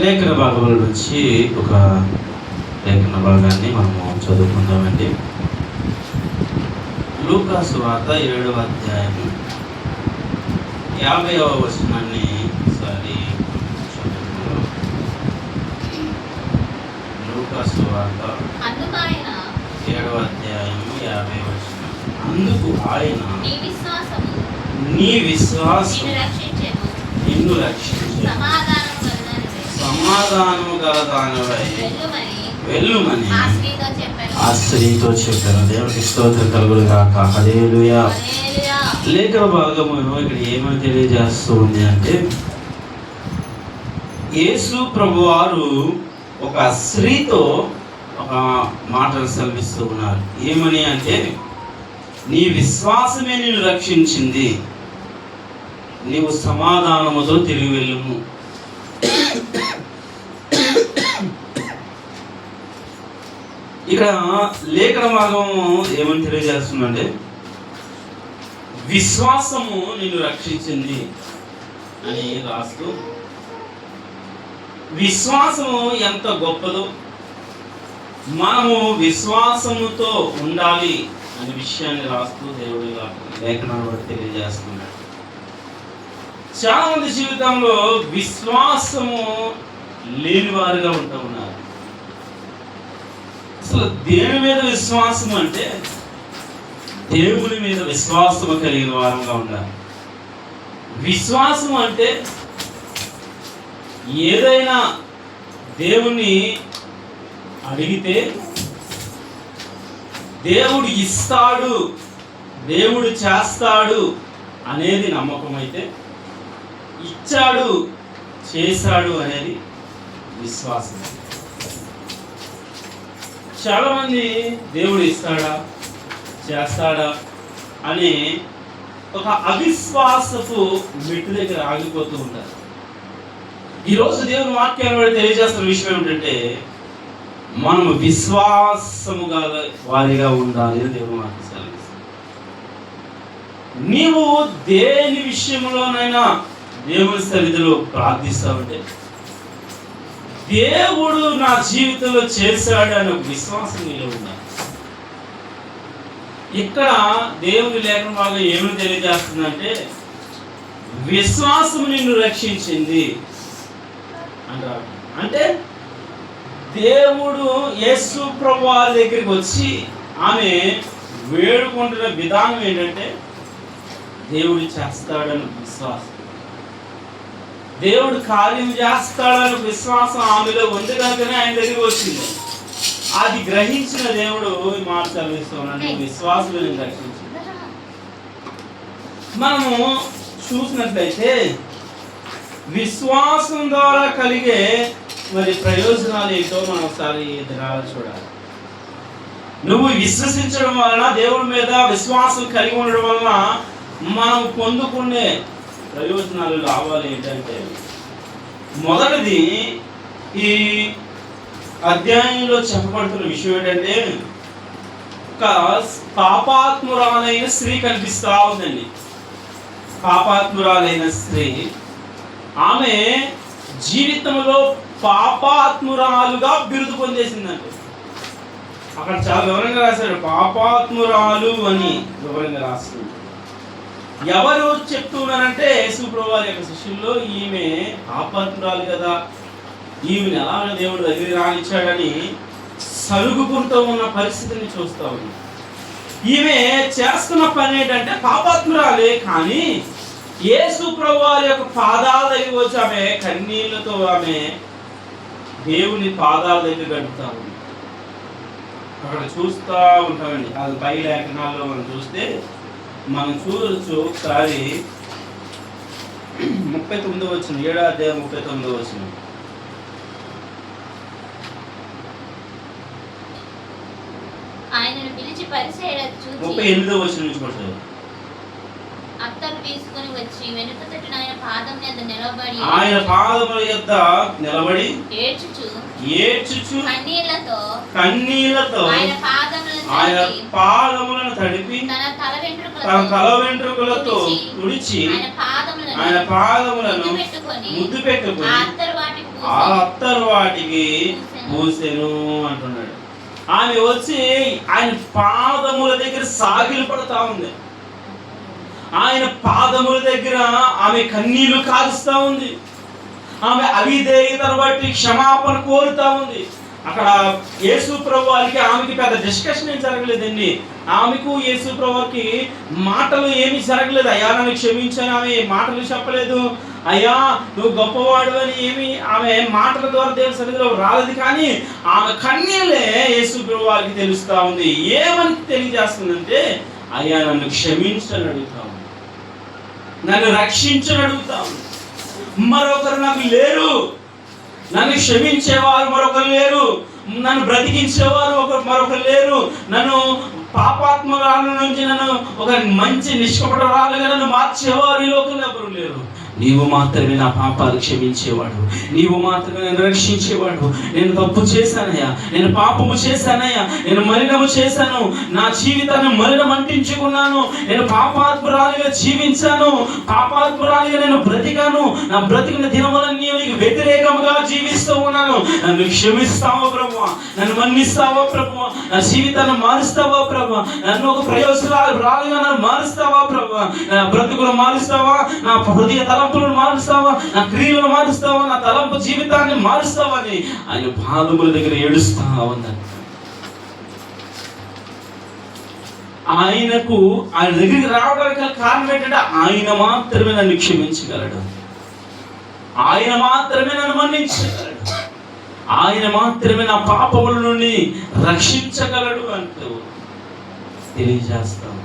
లేఖన భాగముల నుంచి ఒక లేఖన భాగాన్ని మనము చదువుకుందామండి. లూకా సువార్త 7వ అధ్యాయం 50వ వచనాన్ని ఒకసారి చదువుకుందాం. లూకా సువార్త 7వ అధ్యాయం 50వ వచనం. అందుకు ఆయన నీ విశ్వాసం నిన్ను రక్షించెను, సమాధానము గల దానివై వెళ్ళుమని ఆ స్త్రీతో చెప్పాను. దేవునికి స్తోత్రం కలుగును గాక. హల్లెలూయా. లేఖన భాగము ఇక్కడ ఏమని తెలియజేస్తూ ఉంది అంటే, యేసు ప్రభువారు ఒక స్త్రీతో ఒక మాటలు సెలవిస్తూ ఉన్నారు. ఏమని అంటే, నీ విశ్వాసమే నిన్ను రక్షించింది, నీవు సమాధానముతో తిరిగి వెళ్ళుము. ఇక్కడ లేఖన భాగము ఏమని తెలియజేస్తుందంటే, విశ్వాసము నిన్ను రక్షించింది అని రాస్తూ, విశ్వాసము ఎంత గొప్పదో, మనము విశ్వాసముతో ఉండాలి అనే విషయాన్ని రాస్తూ దేవుడి లేఖనాన్ని బట్టి తెలియజేస్తున్నాడు. చాలా మంది జీవితంలో విశ్వాసము లేని వారుగా ఉంటూ ఉన్నారు. అసలు దేని మీద విశ్వాసం అంటే, దేవుని మీద విశ్వాసము కలిగిన వారంగా ఉండాలి. విశ్వాసం అంటే ఏదైనా దేవుణ్ణి అడిగితే దేవుడు ఇస్తాడు, దేవుడు చేస్తాడు అనేది నమ్మకం అయితే, ఇచ్చాడు చేశాడు అనేది విశ్వాసం. చాలామంది దేవుడు ఇస్తాడా చేస్తాడా అని ఒక అవిశ్వాసపు మెట్టు దగ్గర ఆగిపోతూ ఉంటారు. ఈరోజు దేవుని వాక్యాన్ని బట్టి తెలియజేస్తున్న విషయం ఏమిటంటే, మనము విశ్వాసము గల వారిగా ఉండాలి అని దేవుని వాక్యం సెలవిస్తుంది. నీవు దేని విషయంలోనైనా దేవుని సన్నిధిలో ప్రార్థిస్తావంటే, దేవుడు నా జీవితంలో చేశాడు అనే విశ్వాసం నీలో ఉండాలి. ఇక్కడ దేవుని లేఖన భాగం ఏమని తెలియజేస్తుందంటే, విశ్వాసం నిన్ను రక్షించింది అంటారు. అంటే దేవుడు యేసు ప్రభు వారి దగ్గరికి వచ్చి ఆమె వేడుకుంటున్న విధానం ఏంటంటే, దేవుడు చేస్తాడని విశ్వాసం, దేవుడు కార్యం చేస్తాడని విశ్వాసం ఆమెలో ఉంది కనుకనే ఆయన దగ్గరికి వచ్చింది. అది గ్రహించిన దేవుడు మాట చదివిస్తున్నాడు, విశ్వాసం రక్షించింది. మనము చూసినట్లయితే విశ్వాసం ద్వారా కలిగే మరి ప్రయోజనాలు ఏంటో మనం ఒకసారి చూడాలి. నువ్వు విశ్వసించడం వలన, దేవుడి మీద విశ్వాసం కలిగి ఉండడం వలన మనం పొందుకునే ప్రయోజనాలు లాభాలు ఏంటంటే, మొదటిది ఈ అధ్యాయంలో చెప్పబడుతున్న విషయం ఏంటంటే, ఒక పాపాత్మురాలైన స్త్రీ కనిపిస్తూ ఉందండి. పాపాత్మురాలైన స్త్రీ, ఆమె జీవితంలో పాపాత్మురాలుగా బిరుదు పొందేసిందండి. అక్కడ చాలా వివరంగా రాశాడు, పాపాత్మురాలు అని వివరంగా రాస్తుంది. ఎవరు చెప్తున్నారంటే, యేసు ప్రభువు వారి యొక్క శిష్యుల్లో ఈమె పాపాత్మురాలు కదా, ఈమెను ఎలా దేవుడు దగ్గర రానిచ్చాడని సలుగుకుంటూ ఉన్న పరిస్థితిని చూస్తూ ఉంది. ఈమె చేస్తున్న పని ఏంటంటే పాపాత్మురాలే, కానీ యేసు ప్రభువు వారి యొక్క పాదాల దగ్గర వచ్చి ఆమె కన్నీళ్లతో ఆమె దేవుని పాదాల దగ్గర గడుపుతా ఉంది. అక్కడ చూస్తూ ఉంటామండి. అది పై లేఖనాల్లో మనం చూస్తే మనం చూడవచ్చు. ఒకసారి 39వ వచనం, 7వ అధ్యాయం 39వ వచనం. ఆయనను పిలిచి పరిసయ్యుడు చూచి 38వ వచనం నుంచి పడతారు. అత్తరు తీసుకొని వచ్చి వెనుక తట్టిన ఆయన పాదం మీద నిలబడి ఆయన పాదముల యొద్ద నిలబడి ఏడ్చుచు కన్నీళ్లతో ఆయన పాదములను తడిపి తన తల వెంట్రుకలతో తుడిచి ఆయన పాదములను ముద్దు పెట్టుకొని ఆ అత్తరు వాటికి పూసెను అంటున్నాడు. ఆమె వచ్చి ఆయన పాదముల దగ్గర సాగిలు పడతా ఉంది. ఆయన పాదముల దగ్గర ఆమె కన్నీళ్లు కారుస్తా ఉంది. ఆమె అవిధేయతను బట్టి క్షమాపణ కోరుతా ఉంది. అక్కడ యేసు ప్రభువుకి ఆమెకి పెద్ద డిస్కషన్ ఏం జరగలేదండి. ఆమెకు యేసు ప్రభువుకి మాటలు ఏమి జరగలేదు. అయ్యా నన్ను క్షమించాను ఆమె మాటలు చెప్పలేదు. అయ్యా నువ్వు గొప్పవాడు అని ఏమి ఆమె మాటల ద్వారా దేవుని సన్నిధిలో రాలేదు. కానీ ఆమె కన్నీళ్ళే యేసు ప్రభువుకి తెలుస్తా ఉంది. ఏమని తెలియజేస్తుందంటే అయ్యా నన్ను క్షమించని అడుగుతా ఉంది, నన్ను రక్షించని అడుగుతా ఉంది. మరొకరు నాకు లేరు, నన్ను క్షమించేవారు మరొకరు లేరు, నన్ను బ్రతికించేవారు మరొకరు లేరు, నన్ను పాపాత్మరాల నుంచి నన్ను ఒక మంచి నిష్కపటరాలుగా నన్ను మార్చేవారు ఈ లోకంలో ఎవరు లేరు. నీవు మాత్రమే నా పాపాలు క్షమించేవాడు, నీవు మాత్రమే నన్ను రక్షించేవాడు. నేను తప్పు చేశానయ్యా, నేను పాపము చేశానయ్యా, నేను మలినము చేశాను, నా జీవితాన్ని మలినం అంటించుకున్నాను, నేను పాపాత్మురాలిగా జీవించాను, పాపాత్మురాలిగా నేను బ్రతికాను, నా బ్రతికిన దినములన్నీ నీకు వ్యతిరేకముగా జీవిస్తూ ఉన్నాను. నన్ను క్షమిస్తావా ప్రభువా, నన్ను మన్నిస్తావా ప్రభువా, నా జీవితాన్ని మారుస్తావా ప్రభువా, నన్ను ఒక ప్రయోజనాలుగా నన్ను మారుస్తావా ప్రభువా, నా బ్రతుకులు మారుస్తావా, నా హృదయ తలంపులను మారుస్తావా, నా క్రియలను మారుస్తావా, నా తలంపు జీవితాన్ని మారుస్తావా అని ఆయన పాదముల దగ్గర ఏడుస్తా ఉందంట. ఆయనకు ఆయన దగ్గరికి రావడానికి కారణం ఏంటంటే ఆయన మాత్రమే నన్ను క్షమించగలడు, ఆయన మాత్రమే నన్ను మన్నించగలడు, ఆయన మాత్రమే నా పాపముల నుండి రక్షించగలడు అంటూ తెలియజేస్తాం.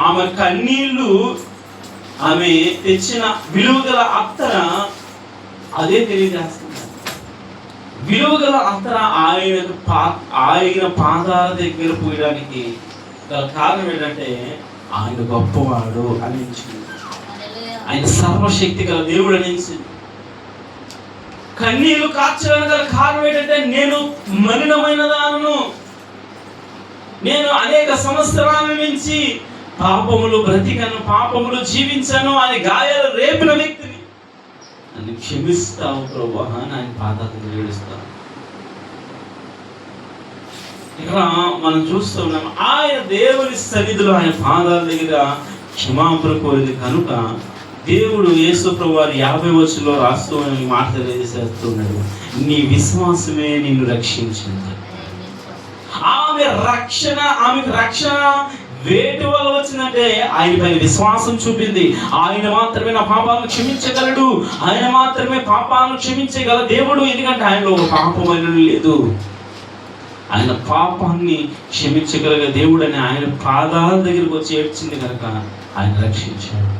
ఆమె కన్నీళ్లు, ఆమె తెచ్చిన విలువగల అత్తర అదే తెలియజేస్తుంది. విలువగల అత్తర ఆయన పాదాల దగ్గర పోయడానికి గల కారణం ఏంటంటే ఆయన గొప్పవాడు అనించింది, ఆయన సర్వశక్తి గల దేవుడు అనించింది. కన్నీళ్లు కార్చడానికి గల కారణం ఏంటంటే నేను మలినమైన దానను, నేను అనేక సంవత్సరాల నుంచి పాపములు బ్రతికను, పాపములు జీవించను అని గాయాలు రేపిన వ్యక్తిని నన్ను క్షమిస్తావు ప్రభువా అని ఆయన పాదాలను ఏడుస్తావు. ఇక్కడ మనం చూస్తున్నాం ఆయన దేవుని సన్నిధిలో ఆయన పాదాల దగ్గర క్షమాపణ కోరింది కనుక దేవుడు యేసు ప్రభువారు 50 వచనంలో రాస్తూ మాట తెలియజేస్తున్నాడు, నీ విశ్వాసమే నిన్ను రక్షించింది. ఆమెకు రక్షణ వేటి వల్ల వచ్చిందంటే ఆయన పైన విశ్వాసం చూపింది. ఆయన మాత్రమే నా పాపాలను క్షమించగలడు, ఆయన మాత్రమే పాపాలను క్షమించగల దేవుడు. ఎందుకంటే ఆయనలో ఒక పాపమైన లేదు, ఆయన పాపాన్ని క్షమించగలిగే దేవుడు అని ఆయన పాదాల దగ్గరికి వచ్చి ఏడ్చింది కనుక ఆయన రక్షించాడు,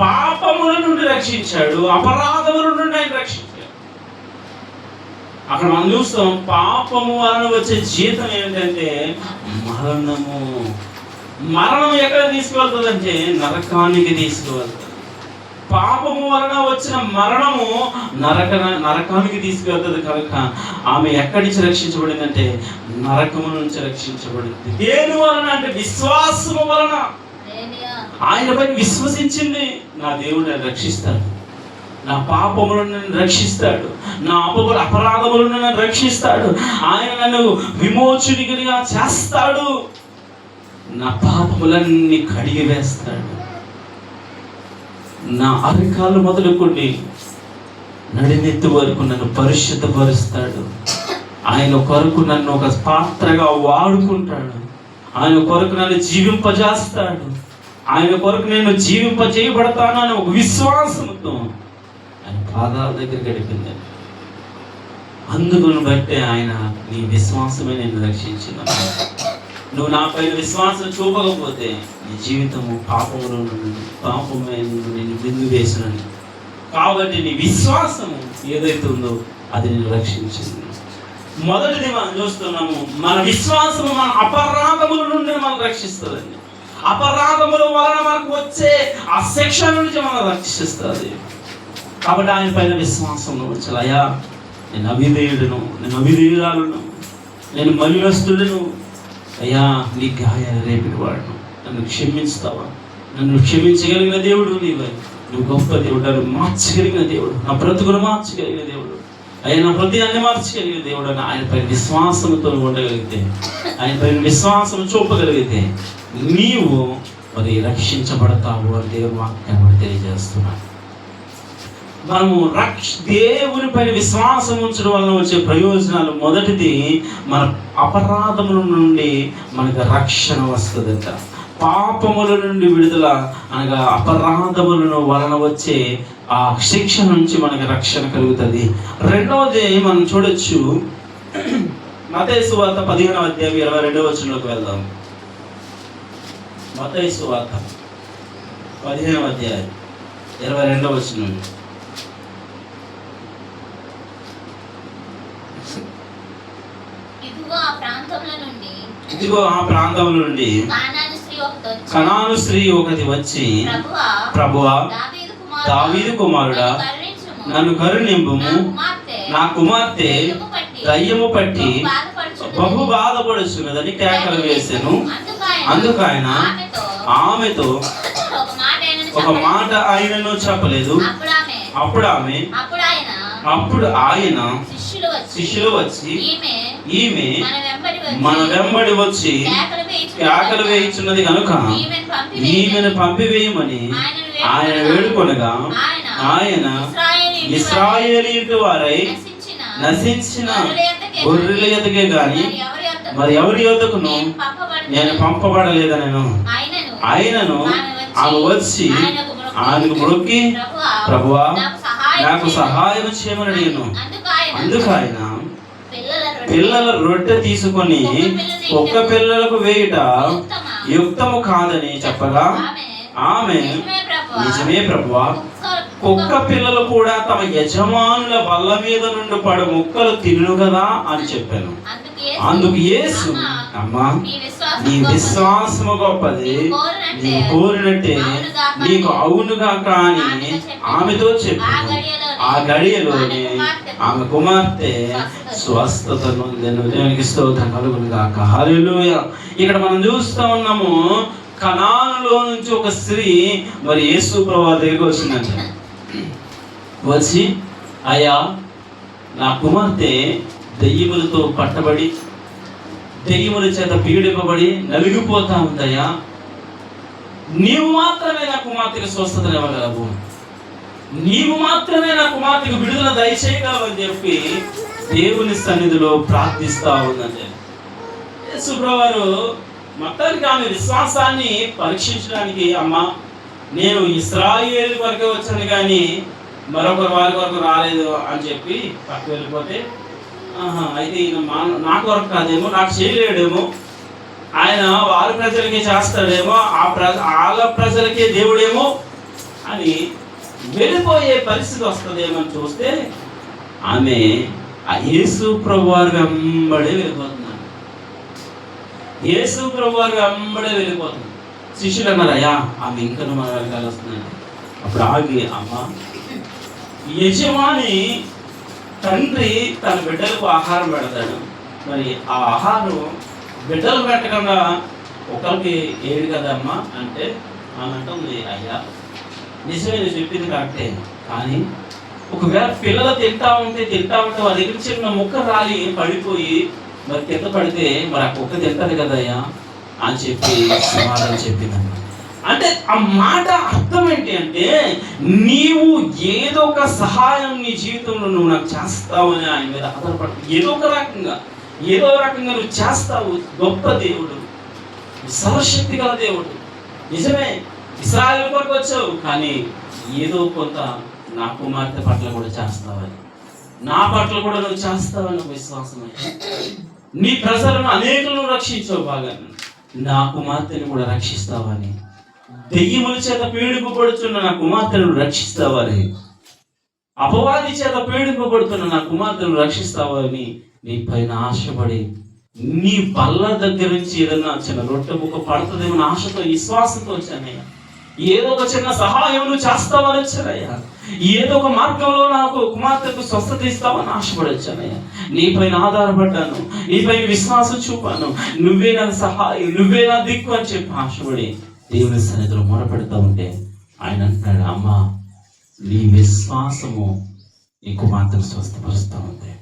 పాపముల నుండి రక్షించాడు, అపరాధముల నుండి ఆయన రక్షించాడు. అక్కడ మనం చూస్తాం పాపము వలన వచ్చే జీతం ఏంటంటే మరణము. మరణం ఎక్కడ తీసుకువెళ్తుందంటే నరకానికి తీసుకువెళ్తుంది. పాపము వలన వచ్చిన మరణము నరకానికి తీసుకువెళ్తుంది కనుక ఆమె ఎక్కడి నుంచి రక్షించబడిందంటే నరకము నుంచి రక్షించబడింది. దేని వలన అంటే విశ్వాసము వలన. ఆయన పైన విశ్వసించింది, నా దేవుడు నన్ను రక్షిస్తాడు, నా పాపములను నన్ను రక్షిస్తాడు, నా అపరాధములను నన్ను రక్షిస్తాడు, ఆయన నన్ను విమోచకునిగా చేస్తాడు, నా పాపములన్నీ కడిగి వేస్తాడు, నా అరికాలు మొదలుకొని నడినెత్తి వరకు నన్ను పరిశుద్ధపరుస్తాడు, ఆయన కొరకు నన్ను ఒక పాత్రగా వాడుకుంటాడు, ఆయన కొరకు నన్ను జీవింపజేస్తాడు, ఆయన కొరకు నేను జీవింపజేయబడతాను అని ఒక విశ్వాసంతో ఆయన పాదాల దగ్గర గడిపింది. అందుకుని బట్టే ఆయన నీ విశ్వాసమే నేను రక్షించిన. నువ్వు నా పైన విశ్వాసం చూపకపోతే నీ జీవితము పాపములో పాపమే నేను బిందు వేసినని. కాబట్టి నీ విశ్వాసము ఏదైతే ఉందో అది నేను రక్షించింది. మొదటిది మనం చూస్తున్నాము, మన విశ్వాసము మన అపరాధముల నుండి మనం రక్షిస్తుందండి. అపరాధముల వలన మనకు వచ్చే ఆ శిక్ష నుంచి మనం రక్షిస్తుంది. కాబట్టి ఆయన పైన విశ్వాసం ఉంచాలి. అయ్యా, నేను అవిధేయుడును, నేను అవిధేయురాలను, నేను మలినస్తుడును. అయ్యా, నీ గాయాలు రేపిన వాడును, నన్ను క్షమిస్తావా? నన్ను క్షమించగలిగిన దేవుడు నీవే. నువ్వు గొప్ప దేవుడు, నన్ను మార్చగలిగిన దేవుడు, నా బ్రతుకును మార్చగలిగిన దేవుడు. అయ్యా, నా హృదయాన్ని మార్చగలిగిన దేవుడు అని ఆయన పైన విశ్వాసంతో ఉండగలిగితే, ఆయన పైన విశ్వాసం చూపగలిగితే నీవు మరి రక్షించబడతావు అని దేవుని వాక్యాన్ని తెలియజేస్తున్నాను. మనము దేవుని పైన విశ్వాసం ఉంచడం వలన వచ్చే ప్రయోజనాలు, మొదటిది మన అపరాధముల నుండి మనకు రక్షణ వస్తుందట. పాపముల నుండి విడుదల అనగా అపరాధములను వలన వచ్చే ఆ శిక్ష నుంచి మనకి రక్షణ కలుగుతుంది. రెండవది మనం చూడొచ్చు, మత్తయి సువార్త 15వ అధ్యాయం 22వ వచనంలోకి వెళ్దాం. మత్తయి సువార్త 15వ అధ్యాయం 22వ వచనం. ఇదిగో ఆ ప్రాంతముల నుండి కనాను స్త్రీ ఒకటి వచ్చి, ప్రభువా, దావీదు కుమారుడా, నన్ను కరుణింపుము, నా కుమార్తె దయ్యము పట్టి బహు బాధపడుచున్నదని కేకలు వేసెను. అందుకు ఆయన ఆమెతో ఒక మాట ఆయనను చెప్పలేదు. అప్పుడు ఆయన శిష్యులు వచ్చి ఈమె మన వెంబడి వచ్చి కేకలు వేయుచున్నది కనుక ఈమెను పంపివేయమని ఆయన వేడుకొనగా, ఆయన ఇశ్రాయేలీయుల వారై నశించిన గొర్రెల యొద్దకే గాని మరి ఎవరి యొద్దకును నేను పంపబడలేదనెను. ఆయనను ఆమె వచ్చి ఆయనకు మొక్కి, ప్రభువా, నాకు సహాయం చేయమని అడిగాను. అందుకు ఆయన పిల్లల రొట్టె తీసుకొని కుక్క పిల్లలకు వేయుట యుక్తము కాదని చెప్పగా, ఆమె నిజమే ప్రభువా, కుక్క పిల్లలు కూడా తమ యజమానుల బల్ల మీద నుండి పడు ముక్కలు తిను కదా అని చెప్పాను. అందుకు యేసు, అమ్మా, నీ విశ్వాసము గొప్పది, నీవు కోరినట్టే నీకు అవునుగా కానీ ఆమెతో చెప్పాను. ఆ గడియలోనే ఆమె కుమార్తె స్వస్థతను దేవునికి స్తోత్రం కలుగును గాక. హల్లెలూయా. ఇక్కడ మనం చూస్తూ ఉన్నాము, కనానులో నుంచి ఒక స్త్రీ మరి యేసు ప్రభువు దగ్గరికి వచ్చిందంట. వచ్చి, అయ్యా, నా కుమార్తె దెయ్యములతో పట్టబడి దెయ్యముల చేత పీడింపబడి నలిగిపోతా ఉందయ్యా, నీవు మాత్రమే నా కుమార్తెకి స్వస్థతను ఇవ్వగలవు, నీవు మాత్రమే నా కుమార్తెకు విడుదల దయచేయగలవు అని చెప్పి దేవుని సన్నిధిలో ప్రార్థిస్తా ఉందండి. యేసు ప్రభువారు మొత్తానికి ఆమె విశ్వాసాన్ని పరీక్షించడానికి, అమ్మ, నేను ఇశ్రాయేలు వరకే వచ్చాను కానీ మరొకరు వారి వరకు రాలేదు అని చెప్పి పక్కకు వెళ్ళిపోతే, అయితే ఈయన నా కొరకు కాదేమో, నాకు చేయలేడేమో, ఆయన వారి ప్రజలకే చేస్తాడేమో, వాళ్ళ ప్రజలకే దేవుడేమో అని వెళ్ళిపోయే పరిస్థితి వస్తుందేమో అని చూస్తే ఆమె ఆ యేసు ప్రభువారు వెంబడే వెళ్ళిపోతున్నాడు. యేసు ప్రభువారు వెంబడే వెళ్ళిపోతుంది. శిష్యులు అన్నారు, అయ్యా, ఆమె ఇంకా మన వెనకాల వస్తుందండి. అప్పుడు ఆగి, అమ్మ, యజమాని తండ్రి తన బిడ్డలకు ఆహారం పెడతాడు, మరి ఆ ఆహారం బిడ్డలు పెట్టకుండా ఒకరికి ఏడు కదమ్మా అంటే ఆమె అంటుంది, అయ్యా, నిజమే, నేను చెప్పింది కరెక్టే, కానీ ఒకవేళ పిల్లలు తింటా ఉంటే వాళ్ళ దగ్గర చిన్న ముక్క రాలి పడిపోయి మరి కింద పడితే మరి ఆ కుక్క తింటది కదయ్యా అని చెప్పి సమాధానం చెప్పిందన్న. అంటే ఆ మాట అర్థం ఏంటి అంటే, నీవు ఏదో ఒక సహాయం నీ జీవితంలో నువ్వు నాకు చేస్తావు అని ఆయన మీద ఆధారపడు. ఏదో రకంగా నువ్వు చేస్తావు. గొప్ప దేవుడు, సర్వశక్తి గల దేవుడు. నిజమే, ఇశ్రాయేలు కొరకు వచ్చావు, కానీ ఏదో కొంత నా కుమార్తె పట్ల కూడా చేస్తావని, నా పట్ల కూడా నువ్వు చేస్తావని విశ్వాసం. నీ ప్రజలను అనేకులను రక్షించవు, బాగా నా కుమార్తెను కూడా రక్షిస్తావని, దెయ్యముల చేత పీడింపబడుతున్న నా కుమార్తెను రక్షిస్తావని, అపవాది చేత పీడింపబడుతున్న నా కుమార్తెను రక్షిస్తావని నీ పైన ఆశపడి నీ బల్ల దగ్గర నుంచి ఏదన్నా చిన్న రొట్టె ముక్క పడుతుందేమో ఆశతో విశ్వాసంతో వచ్చానయ్యా. ఏదో ఒక చిన్న సహాయం నువ్వు చేస్తావని వచ్చానయ్యా. ఏదో ఒక మార్గంలో నాకు కుమార్తెకు స్వస్థత ఇస్తావని ఆశపడి వచ్చానయ్యా. నీపైన ఆధారపడ్డాను, నీపైన విశ్వాసం చూపాను. నువ్వే నాకు సహాయం, నువ్వే నా దిక్కు అని చెప్పి ఆశపడి దేవుని సన్నిధిలో మొరపెడతా ఉంటే ఆయన అంటున్నాడు, అమ్మా నీ విశ్వాసము నీ కుమార్తెను స్వస్థపరుస్తా ఉంది.